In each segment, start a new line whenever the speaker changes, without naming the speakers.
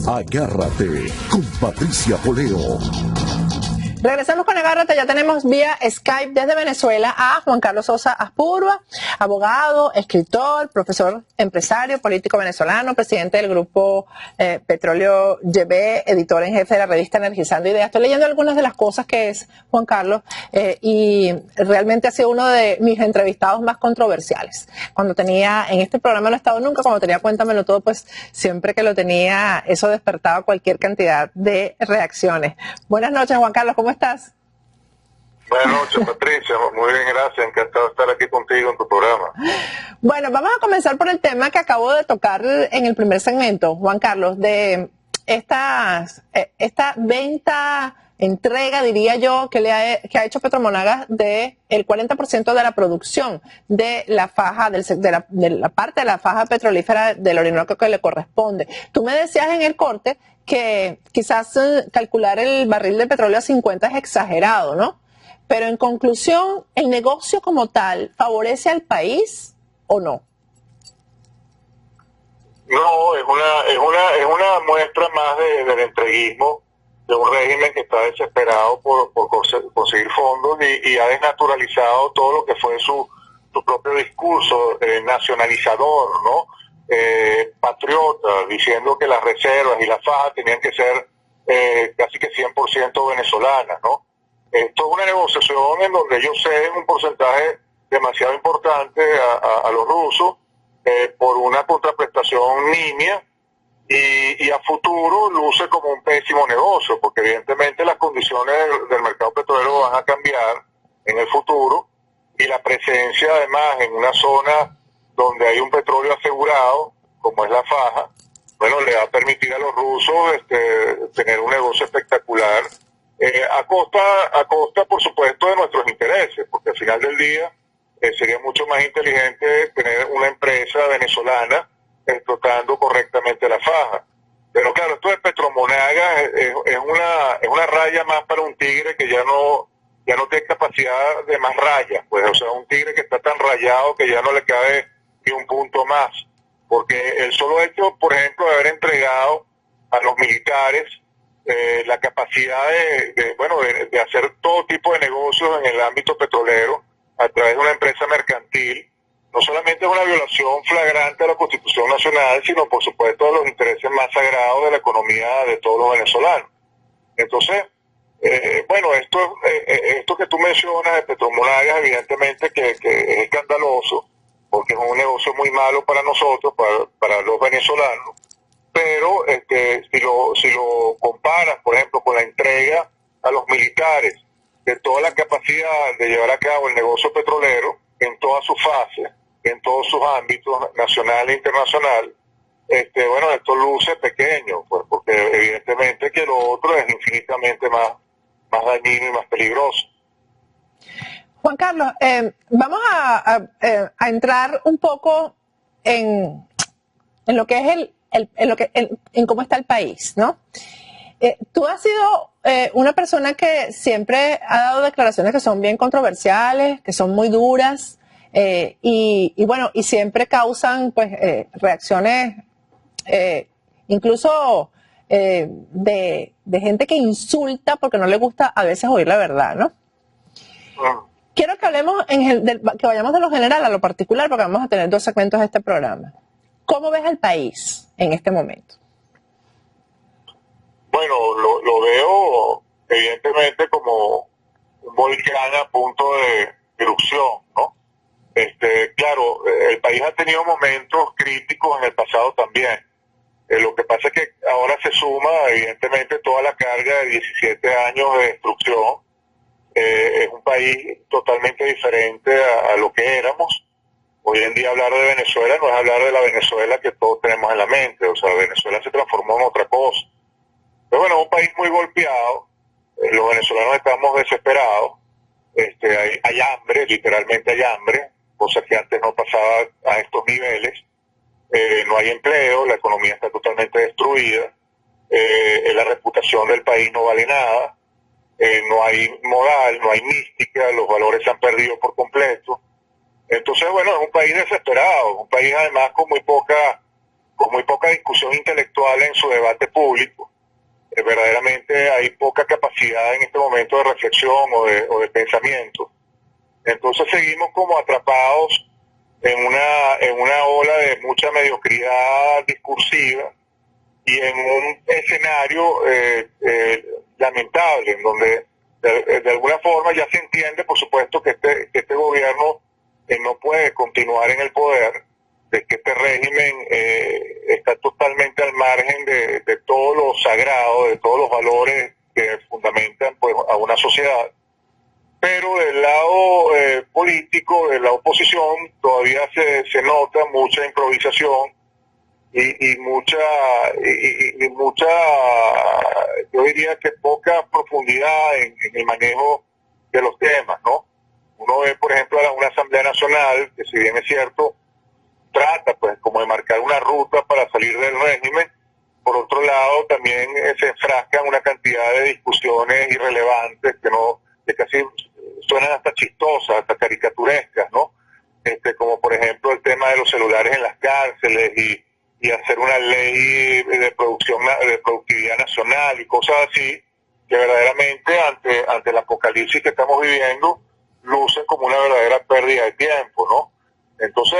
Agárrate con Patricia Poleo.
Regresamos con Agárrate, ya tenemos vía Skype desde Venezuela a Juan Carlos Sosa Aspurua, abogado, escritor, profesor, empresario, político venezolano, presidente del grupo Petróleo YB, editor en jefe de la revista Energizando Ideas. Estoy leyendo algunas de las cosas que es Juan Carlos y realmente ha sido uno de mis entrevistados más controversiales. Cuando tenía, en este programa no he estado nunca, cuando tenía Cuéntamelo Todo, pues siempre que lo tenía, eso despertaba cualquier cantidad de reacciones. Buenas noches, Juan Carlos, ¿cómo estás?
Buenas noches, Patricia. Muy bien, gracias. Encantado de estar aquí contigo en tu programa.
Bueno, vamos a comenzar por el tema que acabo de tocar en el primer segmento, Juan Carlos, de esta venta, entrega, diría yo, que ha hecho Petromonagas de el 40% de la producción de la faja, de la parte de la faja petrolífera del Orinoco que le corresponde. Tú me decías en el corte que quizás calcular el barril de petróleo a 50 es exagerado, ¿no? Pero en conclusión, ¿el negocio como tal favorece al país o no?
No, es una muestra más del entreguismo de un régimen que está desesperado por conseguir fondos y ha desnaturalizado todo lo que fue su propio discurso nacionalizador, ¿no? Patriota, diciendo que las reservas y las fajas tenían que ser casi que 100% venezolanas, ¿no? Esto es una negociación en donde ellos ceden un porcentaje demasiado importante a los rusos por una contraprestación nimia y a futuro luce como un pésimo negocio, porque evidentemente las condiciones del mercado petrolero van a cambiar en el futuro y la presencia además en una zona donde hay un petróleo asegurado, como es la faja, bueno, le va a permitir a los rusos tener un negocio espectacular, a costa, por supuesto, de nuestros intereses, porque al final del día sería mucho más inteligente tener una empresa venezolana explotando correctamente la faja. Pero claro, esto de Petromonagas es una raya más para un tigre que ya no tiene capacidad de más rayas, pues, o sea, un tigre que está tan rayado que ya no le cabe ni un punto más, porque el solo hecho, por ejemplo, de haber entregado a los militares la capacidad de hacer todo tipo de negocios en el ámbito petrolero a través de una empresa mercantil, no solamente es una violación flagrante a la Constitución Nacional, sino por supuesto a los intereses más sagrados de la economía de todos los venezolanos. Entonces, esto que tú mencionas de Petromonagas, evidentemente que es escandaloso, porque es un negocio muy malo para nosotros, para los venezolanos, pero si lo comparas, por ejemplo, con la entrega a los militares de toda la capacidad de llevar a cabo el negocio petrolero en todas sus fases, en todos sus ámbitos, nacional e internacional, esto luce pequeño, pues, porque evidentemente que lo otro es infinitamente más dañino y más peligroso.
Juan Carlos, vamos a entrar un poco en lo que es en cómo está el país, ¿no? Tú has sido una persona que siempre ha dado declaraciones que son bien controversiales, que son muy duras, y siempre causan pues reacciones incluso de gente que insulta porque no le gusta a veces oír la verdad, ¿no? Quiero que hablemos que vayamos de lo general a lo particular, porque vamos a tener 2 segmentos de este programa. ¿Cómo ves al país en este momento?
Bueno, lo veo evidentemente como un volcán a punto de erupción, ¿no? Claro, el país ha tenido momentos críticos en el pasado también. Lo que pasa es que ahora se suma evidentemente toda la carga de 17 años de destrucción. Es un país totalmente diferente a lo que éramos. Hoy en día hablar de Venezuela no es hablar de la Venezuela que todos tenemos en la mente, o sea, Venezuela se transformó en otra cosa. Pero bueno, es un país muy golpeado, los venezolanos estamos desesperados, hay hambre, literalmente hay hambre, cosa que antes no pasaba a estos niveles. no hay empleo, la economía está totalmente destruida, la reputación del país no vale nada, no hay moral, no hay mística, los valores se han perdido por completo. Entonces, bueno, es un país desesperado, un país además con muy poca discusión intelectual en su debate público. Verdaderamente hay poca capacidad en este momento de reflexión o de pensamiento. Entonces seguimos como atrapados en una ola de mucha mediocridad discursiva y en un escenario lamentable, en donde de alguna forma ya se entiende, por supuesto, que este gobierno no puede continuar en el poder, de que este régimen está totalmente al margen de todo lo sagrado, de todos los valores que fundamentan pues, a una sociedad. Pero del lado político, de la oposición, todavía se nota mucha improvisación y mucha, yo diría que poca profundidad en el manejo de los temas, ¿no? Uno ve, por ejemplo, a una Asamblea Nacional, que si bien es cierto, trata pues como de marcar una ruta para salir del régimen, por otro lado también se enfrasca en una cantidad de discusiones irrelevantes que casi suenan hasta chistosas, hasta caricaturescas, ¿no? Como por ejemplo el tema de los celulares en las cárceles y hacer una ley de productividad nacional y cosas así, que verdaderamente ante el apocalipsis que estamos viviendo lucen como una verdadera pérdida de tiempo, ¿no? Entonces,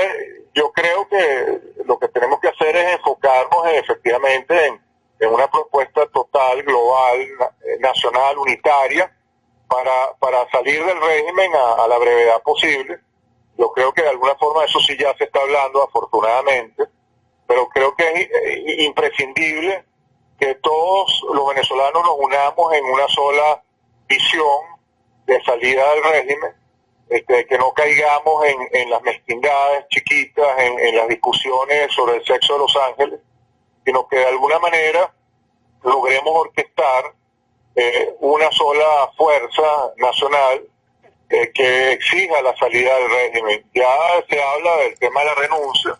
yo creo que lo que tenemos que hacer es enfocarnos efectivamente en una propuesta total, global, nacional, unitaria, para salir del régimen a la brevedad posible. Yo creo que de alguna forma eso sí ya se está hablando, afortunadamente, pero creo que es imprescindible que todos los venezolanos nos unamos en una sola visión de salida del régimen, que no caigamos en las mezquindades chiquitas, en las discusiones sobre el sexo de los ángeles, sino que de alguna manera logremos orquestar una sola fuerza nacional que exija la salida del régimen. Ya se habla del tema de la renuncia.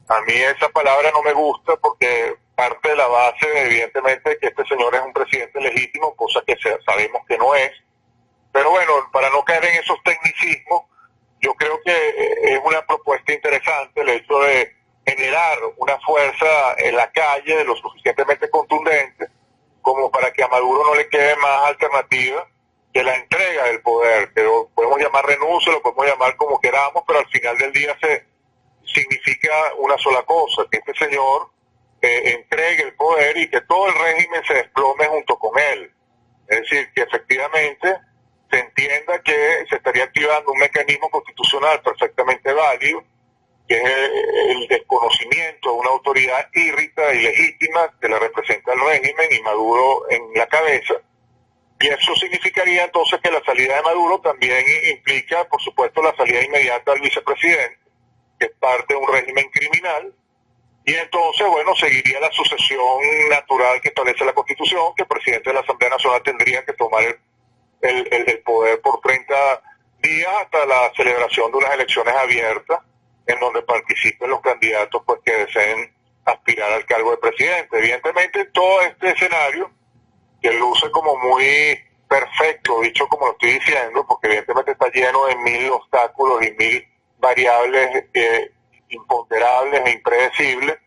A mí esa palabra no me gusta porque parte de la base, evidentemente, de que este señor es un presidente legítimo, cosa que sabemos que no es. Pero bueno, para no caer en esos tecnicismos, yo creo que es una propuesta interesante el hecho de generar una fuerza en la calle de lo suficientemente contundente como para que a Maduro no le quede más alternativa que la entrega del poder, que lo podemos llamar renuncia, lo podemos llamar como queramos, pero al final del día significa una sola cosa, que este señor entregue el poder y que todo el régimen se desplome junto con él. Es decir, que efectivamente se entienda que se estaría activando un mecanismo constitucional perfectamente válido, que es el desconocimiento de una autoridad írrita y legítima que la representa el régimen y Maduro en la cabeza. Y eso significaría entonces que la salida de Maduro también implica, por supuesto, la salida inmediata del vicepresidente, que es parte de un régimen criminal, y entonces, bueno, seguiría la sucesión natural que establece la Constitución, que el presidente de la Asamblea Nacional tendría que tomar el poder por 30 días hasta la celebración de unas elecciones abiertas, en donde participen los candidatos pues que deseen aspirar al cargo de presidente. Evidentemente, todo este escenario, que luce como muy perfecto, dicho como lo estoy diciendo, porque evidentemente está lleno de 1000 obstáculos y 1000 variables imponderables e impredecibles,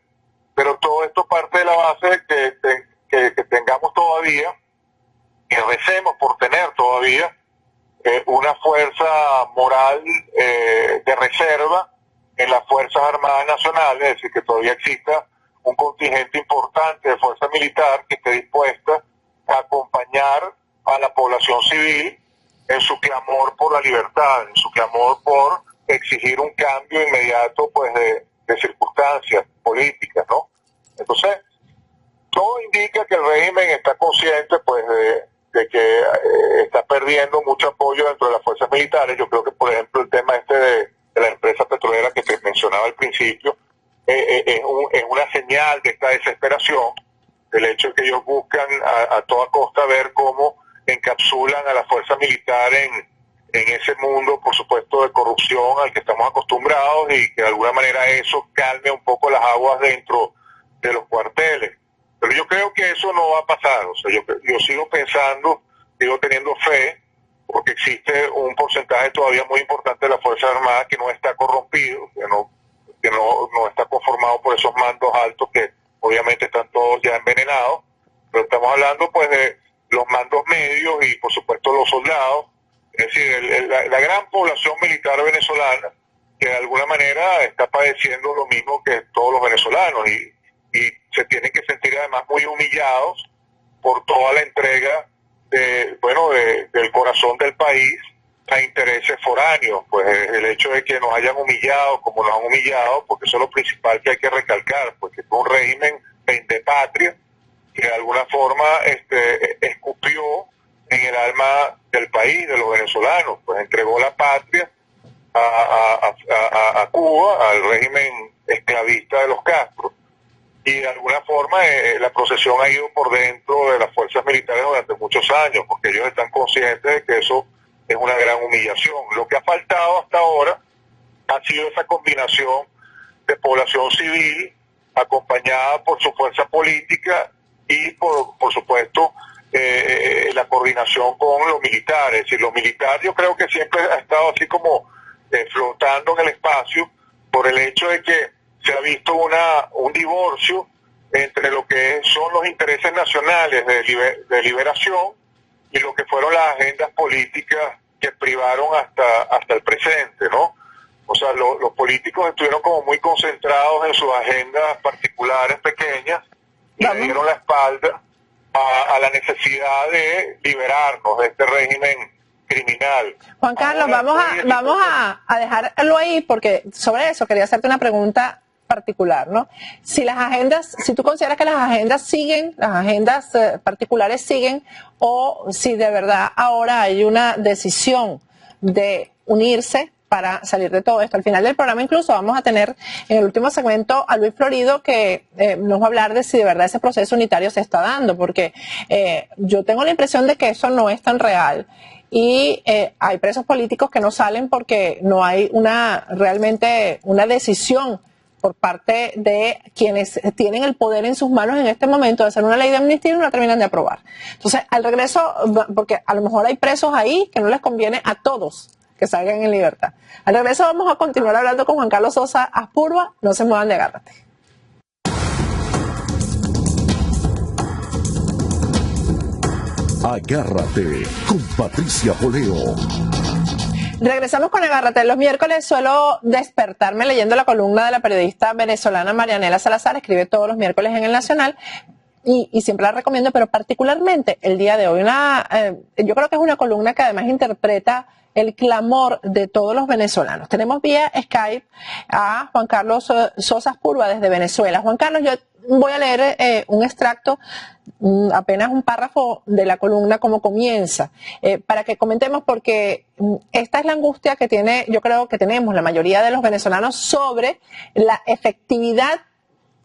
pero todo esto parte de la base que tengamos todavía, que recemos por tener todavía una fuerza moral de reserva en las Fuerzas Armadas Nacionales, es decir, que todavía exista un contingente importante de fuerza militar que esté dispuesta a acompañar a la población civil en su clamor por la libertad, en su clamor por exigir un cambio inmediato pues de circunstancias políticas, ¿no? Entonces, todo indica que el régimen está consciente pues de que está perdiendo mucho apoyo dentro de las fuerzas militares. Yo creo que, por ejemplo, el tema de la empresa petrolera que te mencionaba al principio es una señal de esta desesperación, del hecho de que ellos buscan a toda costa ver cómo encapsulan a la fuerza militar en ese mundo, por supuesto, de corrupción al que estamos acostumbrados y que de alguna manera eso calme un poco las aguas dentro de los cuarteles. Pero yo creo que eso no va a pasar. O sea, yo sigo pensando, sigo teniendo fe, porque existe un porcentaje todavía muy importante de las Fuerzas Armadas que no está corrompido, que no está conformado por esos mandos altos que obviamente están todos ya envenenados, pero estamos hablando pues de los mandos medios y por supuesto los soldados, es decir, la gran población militar venezolana que de alguna manera está padeciendo lo mismo que todos los venezolanos y se tienen que sentir además muy humillados por toda la entrega del corazón del país a intereses foráneos. Pues el hecho de que nos hayan humillado como nos han humillado, porque eso es lo principal que hay que recalcar, porque es un régimen patria que de alguna forma escupió en el alma del país, de los venezolanos, pues entregó la patria a Cuba, al régimen esclavista de los Castro, y de alguna forma la procesión ha ido por dentro de las fuerzas militares durante muchos años, porque ellos están conscientes de que eso es una gran humillación. Lo que ha faltado hasta ahora ha sido esa combinación de población civil acompañada por su fuerza política y por supuesto la coordinación con los militares. Es decir, los militares yo creo que siempre ha estado así como flotando en el espacio por el hecho de que se ha visto un divorcio entre lo que son los intereses nacionales de liberación y lo que fueron las agendas políticas que privaron hasta el presente, ¿no? O sea, los políticos estuvieron como muy concentrados en sus agendas particulares pequeñas y le dieron la espalda a la necesidad de liberarnos de este régimen criminal.
Juan Carlos, vamos a dejarlo ahí porque sobre eso quería hacerte una pregunta particular, ¿no? Si tú consideras que las agendas particulares siguen, o si de verdad ahora hay una decisión de unirse para salir de todo esto. Al final del programa incluso vamos a tener en el último segmento a Luis Florido que nos va a hablar de si de verdad ese proceso unitario se está dando, porque yo tengo la impresión de que eso no es tan real. Y hay presos políticos que no salen porque no hay realmente una decisión por parte de quienes tienen el poder en sus manos en este momento de hacer una ley de amnistía y no la terminan de aprobar. Entonces, al regreso, porque a lo mejor hay presos ahí que no les conviene a todos que salgan en libertad. Al regreso vamos a continuar hablando con Juan Carlos Sosa Aspurua. No se muevan de Agárrate.
Agárrate con Patricia Poleo.
Regresamos con Agárrate. Los miércoles suelo despertarme leyendo la columna de la periodista venezolana Marianela Salazar. Escribe todos los miércoles en El Nacional y siempre la recomiendo, pero particularmente el día de hoy. Yo creo que es una columna que además interpreta el clamor de todos los venezolanos. Tenemos vía Skype a Juan Carlos Sosa Aspurua desde Venezuela. Juan Carlos, yo voy a leer un extracto, apenas un párrafo de la columna como comienza, para que comentemos, porque esta es la angustia que yo creo que tenemos la mayoría de los venezolanos sobre la efectividad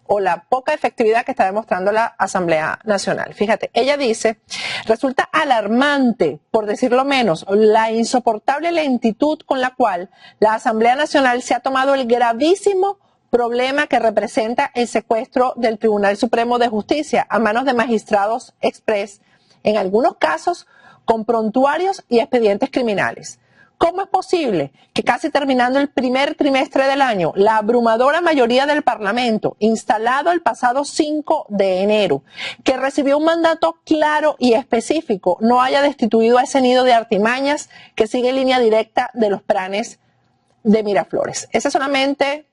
o la poca efectividad que está demostrando la Asamblea Nacional. Fíjate, ella dice: resulta alarmante, por decirlo menos, la insoportable lentitud con la cual la Asamblea Nacional se ha tomado el gravísimo problema que representa el secuestro del Tribunal Supremo de Justicia a manos de magistrados express, en algunos casos con prontuarios y expedientes criminales. ¿Cómo es posible que casi terminando el primer trimestre del año, la abrumadora mayoría del Parlamento, instalado el pasado 5 de enero, que recibió un mandato claro y específico, no haya destituido a ese nido de artimañas que sigue en línea directa de los planes de Miraflores? Ese es solamente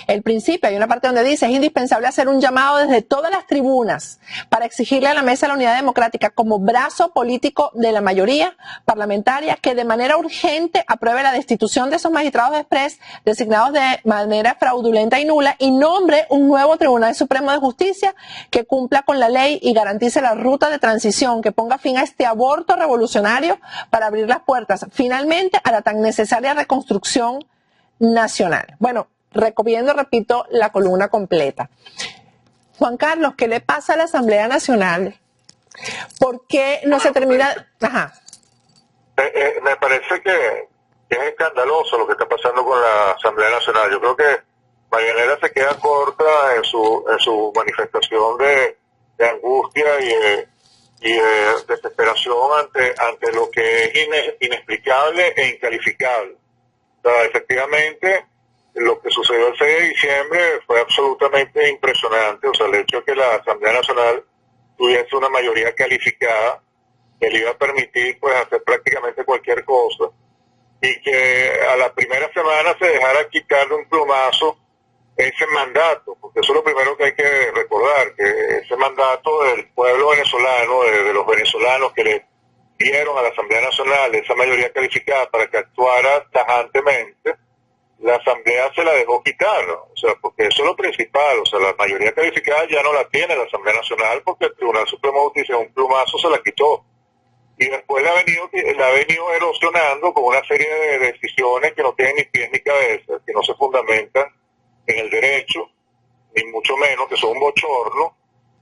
el principio. Hay una parte donde dice: es indispensable hacer un llamado desde todas las tribunas para exigirle a la Mesa de la Unidad Democrática, como brazo político de la mayoría parlamentaria, que de manera urgente apruebe la destitución de esos magistrados express designados de manera fraudulenta y nula y nombre un nuevo Tribunal Supremo de Justicia que cumpla con la ley y garantice la ruta de transición, que ponga fin a este aborto revolucionario para abrir las puertas finalmente a la tan necesaria reconstrucción nacional. Bueno, recomiendo, repito, la columna completa. Juan Carlos, ¿qué le pasa a la Asamblea Nacional? ¿Por qué no se termina? Ajá.
Me parece que es escandaloso lo que está pasando con la Asamblea Nacional. Yo creo que Marianela se queda corta en su manifestación de angustia y de desesperación ante lo que es inexplicable e incalificable. O sea, efectivamente, lo que sucedió el 6 de diciembre fue absolutamente impresionante. O sea, el hecho de que la Asamblea Nacional tuviese una mayoría calificada que le iba a permitir pues hacer prácticamente cualquier cosa, y que a la primera semana se dejara quitar de un plumazo ese mandato, porque eso es lo primero que hay que recordar, que ese mandato del pueblo venezolano, de los venezolanos que le dieron a la Asamblea Nacional esa mayoría calificada para que actuara tajantemente, la Asamblea se la dejó quitar, ¿no? O sea, porque eso es lo principal. O sea, la mayoría calificada ya no la tiene la Asamblea Nacional porque el Tribunal Supremo de Justicia de un plumazo se la quitó. Y después la ha venido erosionando con una serie de decisiones que no tienen ni pies ni cabeza, que no se fundamentan en el derecho, ni mucho menos, que son un bochorno.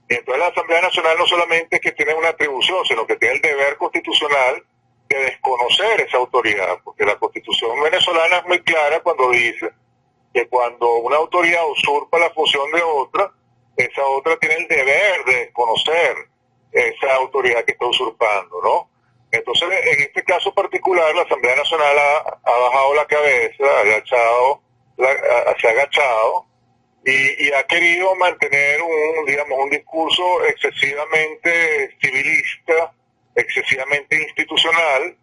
Y entonces la Asamblea Nacional no solamente es que tiene una atribución, sino que tiene el deber constitucional de desconocer esa autoridad, porque la Constitución venezolana es muy clara cuando dice que cuando una autoridad usurpa la función de otra, esa otra tiene el deber de desconocer esa autoridad que está usurpando, ¿no? Entonces, en este caso particular, la Asamblea Nacional ha bajado la cabeza, se ha agachado y ha querido mantener un discurso excesivamente civilista, excesivamente institucional,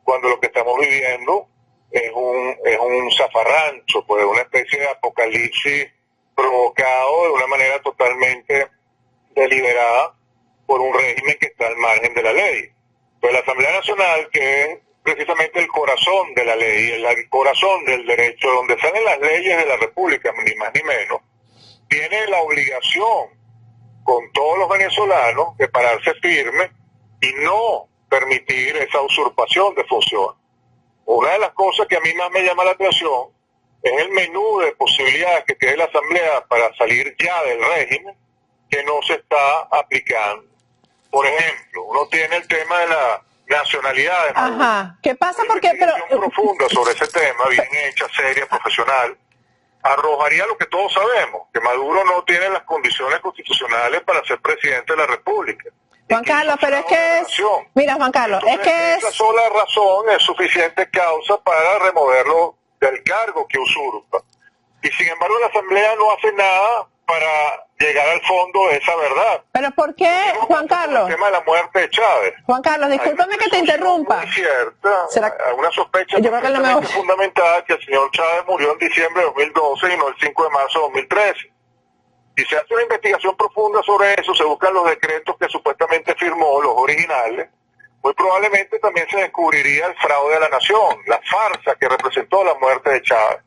cuando lo que estamos viviendo es un zafarrancho, pues una especie de apocalipsis provocado de una manera totalmente deliberada por un régimen que está al margen de la ley. Pues la Asamblea Nacional, que es precisamente el corazón de la ley, el corazón del derecho, donde salen las leyes de la República, ni más ni menos, tiene la obligación con todos los venezolanos de pararse firme y no permitir esa usurpación de funciones. Una de las cosas que a mí más me llama la atención es el menú de posibilidades que tiene la Asamblea para salir ya del régimen que no se está aplicando. Por ejemplo, uno tiene el tema de la nacionalidad de Maduro.
Ajá. ¿Qué pasa?
Una
Porque
investigación profunda sobre ese tema, bien hecha, seria, profesional, arrojaría lo que todos sabemos, que Maduro no tiene las condiciones constitucionales para ser presidente de la República.
Juan Carlos, pero es que mira, Juan Carlos,
entonces, esa sola razón es suficiente causa para removerlo del cargo que usurpa. Y sin embargo la Asamblea no hace nada para llegar al fondo de esa verdad.
Pero ¿por qué, Juan Carlos?
El tema de la muerte de Chávez.
Juan Carlos, discúlpame que te interrumpa.
Muy cierta, hay una sospecha fundamentada que el señor Chávez murió en diciembre de 2012 y no el 5 de marzo de 2013. Si se hace una investigación profunda sobre eso, se buscan los decretos que supuestamente firmó, los originales, muy probablemente también se descubriría el fraude a la nación, la farsa que representó la muerte de Chávez.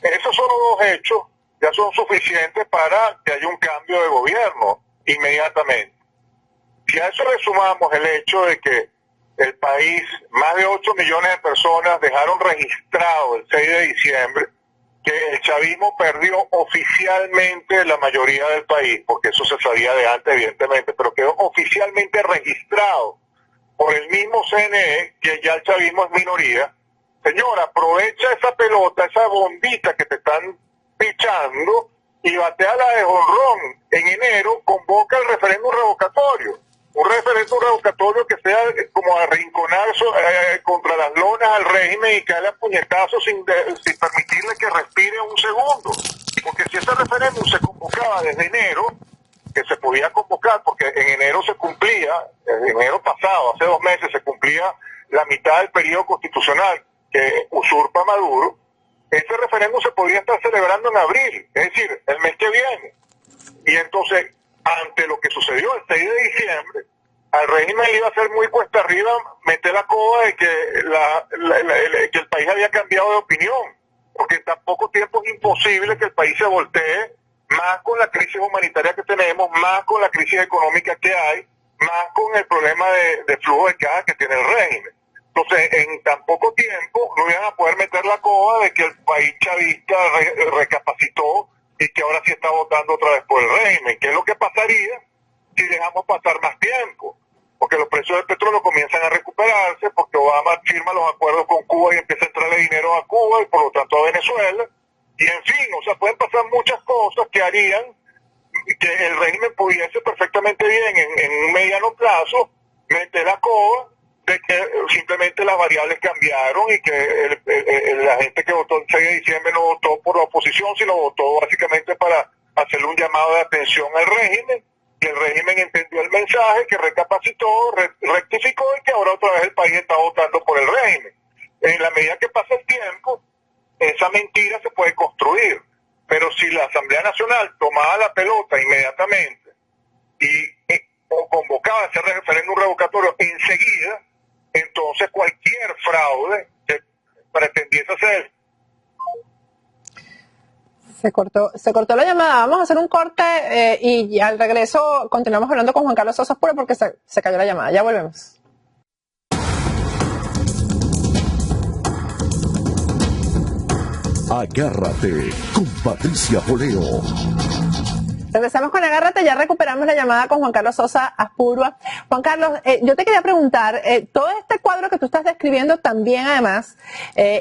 Esos son los dos hechos, ya son suficientes para que haya un cambio de gobierno inmediatamente. Si a eso le sumamos el hecho de que el país, más de 8 millones de personas dejaron registrado el 6 de diciembre, que el chavismo perdió oficialmente la mayoría del país, porque eso se sabía de antes evidentemente, pero quedó oficialmente registrado por el mismo CNE, que ya el chavismo es minoría. Señora, aprovecha esa pelota, esa bombita que te están pichando y bateala de jonrón. En enero convoca el referéndum revocatorio. Un referéndum revocatorio que sea como arrinconar contra las lonas al régimen y caerle a puñetazos sin permitirle que respire un segundo. Porque si ese referéndum se convocaba desde enero, que se podía convocar, porque en enero se cumplía, en enero pasado, hace 2 meses, se cumplía la mitad del periodo constitucional que usurpa Maduro, ese referéndum se podría estar celebrando en abril, es decir, el mes que viene. Y entonces, ante lo que sucedió el 6 de diciembre, al régimen le iba a ser muy cuesta arriba meter la coba de que, que el país había cambiado de opinión, porque en tan poco tiempo es imposible que el país se voltee, más con la crisis humanitaria que tenemos, más con la crisis económica que hay, más con el problema de flujo de caja que tiene el régimen. Entonces, en tan poco tiempo no iban a poder meter la coba de que el país chavista recapacitó y que ahora sí está votando otra vez por el régimen. ¿Qué es lo que pasaría si dejamos pasar más tiempo? porque los precios del petróleo comienzan a recuperarse, porque Obama firma los acuerdos con Cuba y empieza a entrarle dinero a Cuba y por lo tanto a Venezuela, y en fin, o sea, pueden pasar muchas cosas que harían que el régimen pudiese perfectamente bien en un mediano plazo meter la coba de que simplemente las variables cambiaron y que la gente que votó el 6 de diciembre no votó por la oposición, sino votó básicamente para hacerle un llamado de atención al régimen, y el régimen entendió el mensaje, que recapacitó, rectificó, y que ahora otra vez el país está votando por el régimen. En la medida que pasa el tiempo, esa mentira se puede construir, pero si la Asamblea Nacional tomaba la pelota inmediatamente o convocaba a ese referéndum revocatorio enseguida, entonces cualquier fraude que pretendiese hacer.
Se cortó la llamada. Vamos a hacer un corte y al regreso continuamos hablando con Juan Carlos Sosa Puro porque se cayó la llamada. Ya volvemos.
Agárrate con Patricia Poleo.
Regresamos con Agárrate, ya recuperamos la llamada con Juan Carlos Sosa Aspurua. Juan Carlos, yo te quería preguntar, todo este cuadro que tú estás describiendo también además,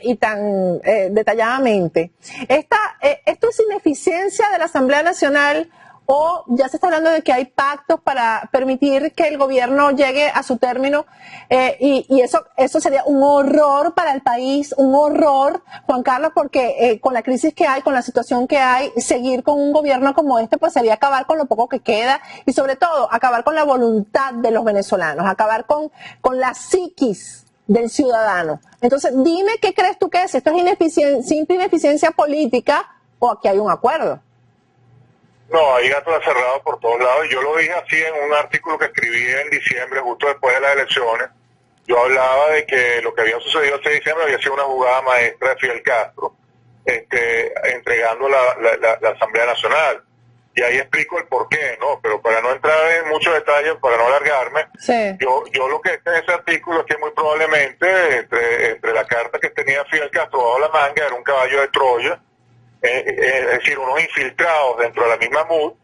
y tan detalladamente, ¿esto es ineficiencia de la Asamblea Nacional o ya se está hablando de que hay pactos para permitir que el gobierno llegue a su término? Y eso sería un horror para el país, un horror, Juan Carlos, porque con la crisis que hay, con la situación que hay, seguir con un gobierno como este, pues sería acabar con lo poco que queda y sobre todo acabar con la voluntad de los venezolanos, acabar con la psiquis del ciudadano. Entonces, dime qué crees tú que es. ¿Esto es simple ineficiencia política o aquí hay un acuerdo?
No, hay gato encerrado por todos lados. Yo lo dije así en un artículo que escribí en diciembre, justo después de las elecciones. Yo hablaba de que lo que había sucedido el 6 de diciembre había sido una jugada maestra de Fidel Castro, entregando la Asamblea Nacional. Y ahí explico el por qué, ¿no? Pero para no entrar en muchos detalles, para no alargarme, sí. Yo lo que está en ese artículo es que muy probablemente entre la carta que tenía Fidel Castro bajo la manga era un caballo de Troya, es decir, unos infiltrados dentro de la misma MUD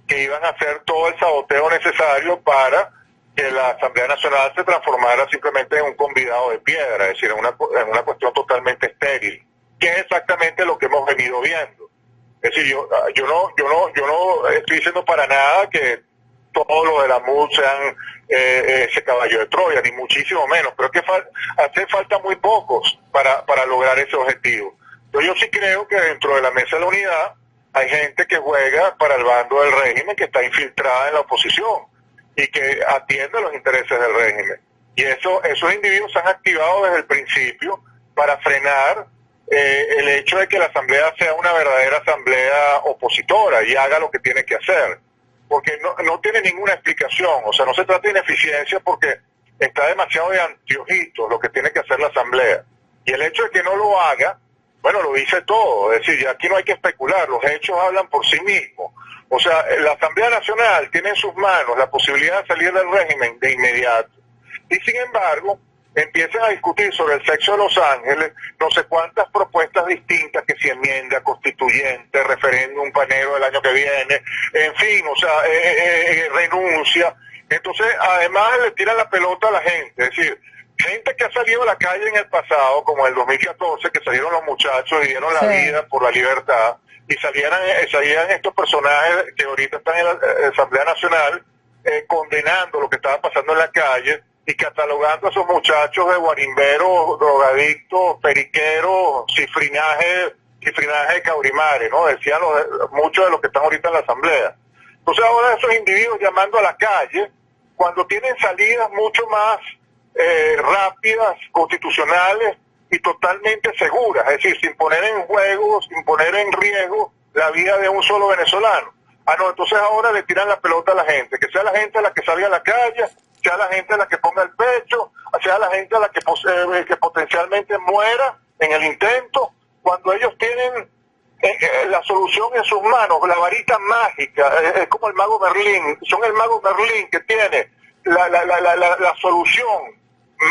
que iban a hacer todo el saboteo necesario para que la Asamblea Nacional se transformara simplemente en un convidado de piedra, es decir, en una cuestión totalmente estéril, que es exactamente lo que hemos venido viendo. Es decir, yo no estoy diciendo para nada que todo lo de la MUD sean ese caballo de Troya, ni muchísimo menos, pero es que hace falta muy pocos para lograr ese objetivo. Yo sí creo que dentro de la mesa de la unidad hay gente que juega para el bando del régimen, que está infiltrada en la oposición y que atiende los intereses del régimen. Y esos individuos se han activado desde el principio para frenar el hecho de que la asamblea sea una verdadera asamblea opositora y haga lo que tiene que hacer. Porque no tiene ninguna explicación, o sea, no se trata de ineficiencia porque está demasiado de anteojitos lo que tiene que hacer la asamblea. Y el hecho de que no lo haga, bueno, lo dice todo, es decir, aquí no hay que especular, los hechos hablan por sí mismos. O sea, la Asamblea Nacional tiene en sus manos la posibilidad de salir del régimen de inmediato. Y sin embargo, empiezan a discutir sobre el sexo de Los Ángeles, no sé cuántas propuestas distintas, que si enmienda constituyente, referéndum panero el año que viene, en fin, o sea, renuncia. Entonces, además le tiran la pelota a la gente, es decir, gente que ha salido a la calle en el pasado, como el 2014, que salieron los muchachos y dieron la vida por la libertad, y salían estos personajes que ahorita están en la Asamblea Nacional condenando lo que estaba pasando en la calle y catalogando a esos muchachos de guarimberos, drogadictos, periqueros, cifrinaje de Caurimare, ¿no? Decían muchos de los que están ahorita en la Asamblea. Entonces ahora esos individuos llamando a la calle, cuando tienen salidas mucho más rápidas, constitucionales y totalmente seguras, es decir, sin poner en juego, sin poner en riesgo la vida de un solo venezolano. No, entonces ahora le tiran la pelota a la gente, que sea la gente la que salga a la calle, sea la gente la que ponga el pecho, sea la gente la que potencialmente muera en el intento, cuando ellos tienen la solución en sus manos, la varita mágica, es como el mago Merlín, son el mago Merlín que tiene la solución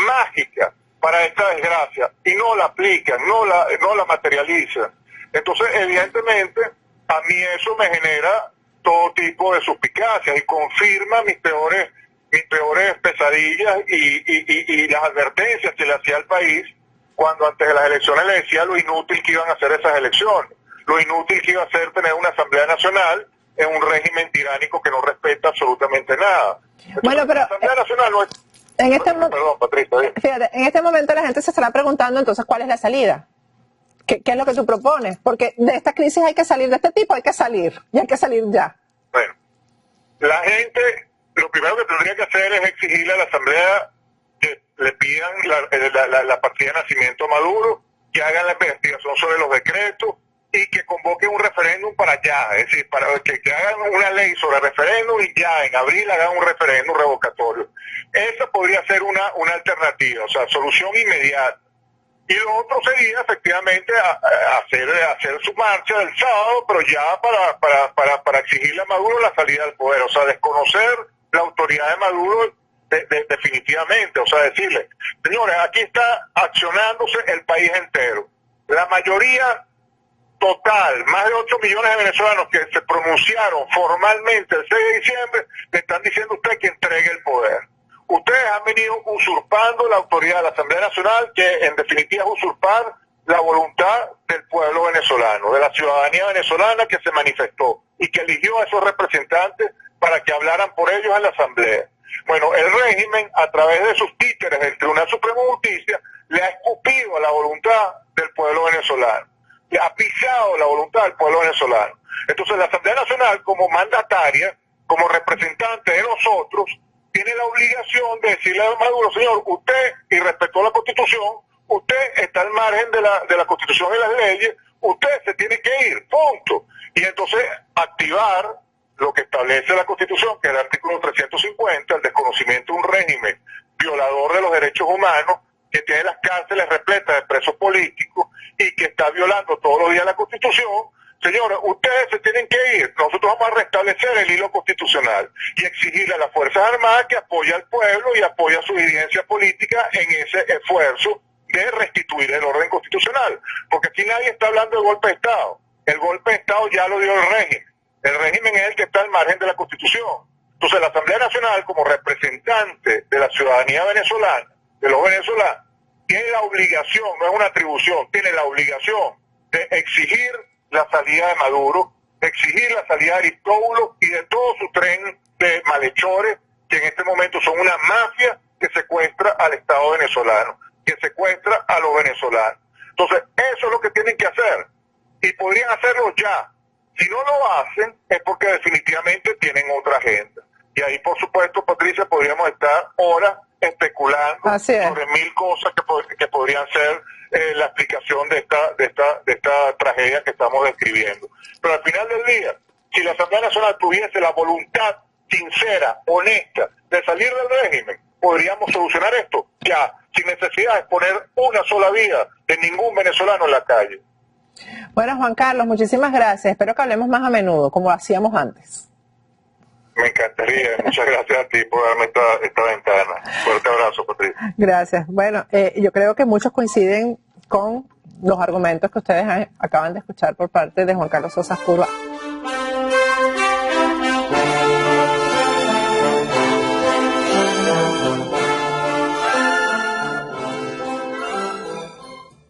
mágica para esta desgracia y no la aplican, no la materializan. Entonces, evidentemente, a mí eso me genera todo tipo de suspicacias y confirma mis peores mis peores pesadillas y las advertencias que le hacía al país cuando antes de las elecciones le decía lo inútil que iban a ser esas elecciones, lo inútil que iba a ser tener una Asamblea Nacional en un régimen tiránico que no respeta absolutamente nada. Entonces,
bueno, pero
la Asamblea Nacional no es... Perdón, Patricia.
Fíjate, en este momento la gente se estará preguntando entonces cuál es la salida. ¿Qué es lo que tú propones? Porque de esta crisis hay que salir, de este tipo hay que salir, y hay que salir ya.
Bueno, la gente, lo primero que tendría que hacer es exigirle a la Asamblea que le pidan la partida de nacimiento a Maduro, que hagan la investigación sobre los decretos y que convoquen un referéndum para ya, es decir, para que hagan una ley sobre referéndum y ya en abril hagan un referéndum revocatorio. Esa podría ser una alternativa, o sea, solución inmediata. Y lo otro sería efectivamente hacer su marcha del sábado, pero ya para exigirle a Maduro la salida del poder, o sea, desconocer la autoridad de Maduro definitivamente, o sea, decirle, señores, aquí está accionándose el país entero. La mayoría total, más de 8 millones de venezolanos que se pronunciaron formalmente el 6 de diciembre, le están diciendo a usted que entregue el poder. Ustedes han venido usurpando la autoridad de la Asamblea Nacional, que en definitiva es usurpar la voluntad del pueblo venezolano, de la ciudadanía venezolana que se manifestó y que eligió a esos representantes para que hablaran por ellos en la Asamblea. Bueno, el régimen, a través de sus títeres del Tribunal Supremo de Justicia, le ha escupido a la voluntad del pueblo venezolano, le ha pisado la voluntad del pueblo venezolano. Entonces la Asamblea Nacional, como mandataria, como representante de nosotros, tiene la obligación de decirle a Maduro, señor, usted, y respetó la Constitución, usted está al margen de la Constitución y las leyes, usted se tiene que ir, punto. Y entonces activar lo que establece la Constitución, que es el artículo 350, el desconocimiento de un régimen violador de los derechos humanos, que tiene las cárceles repletas de presos políticos y que está violando todos los días la Constitución. Señores, ustedes se tienen que ir. Nosotros vamos a restablecer el hilo constitucional y exigirle a las Fuerzas Armadas que apoye al pueblo y apoye a su dirigencia política en ese esfuerzo de restituir el orden constitucional. Porque aquí nadie está hablando de golpe de Estado. El golpe de Estado ya lo dio el régimen. El régimen es el que está al margen de la Constitución. Entonces la Asamblea Nacional, como representante de la ciudadanía venezolana, de los venezolanos, tiene la obligación, no es una atribución, tiene la obligación de exigir la salida de Maduro, exigir la salida de Aristóbulo y de todo su tren de malhechores que en este momento son una mafia que secuestra al Estado venezolano, que secuestra a los venezolanos. Entonces, eso es lo que tienen que hacer y podrían hacerlo ya. Si no lo hacen es porque definitivamente tienen otra agenda. Y ahí, por supuesto, Patricia, podríamos estar horas especulando sobre mil cosas que podrían ser la explicación de esta tragedia que estamos describiendo. Pero al final del día, si la Asamblea Nacional tuviese la voluntad sincera, honesta, de salir del régimen, podríamos solucionar esto ya, sin necesidad de poner una sola vida de ningún venezolano en la calle.
Bueno, Juan Carlos, muchísimas gracias. Espero que hablemos más a menudo, como hacíamos antes.
Me encantaría. Muchas gracias a ti por darme esta ventana. Fuerte abrazo, Patricia.
Gracias. Bueno, yo creo que muchos coinciden con los argumentos que ustedes acaban de escuchar por parte de Juan Carlos Sosa Apurua.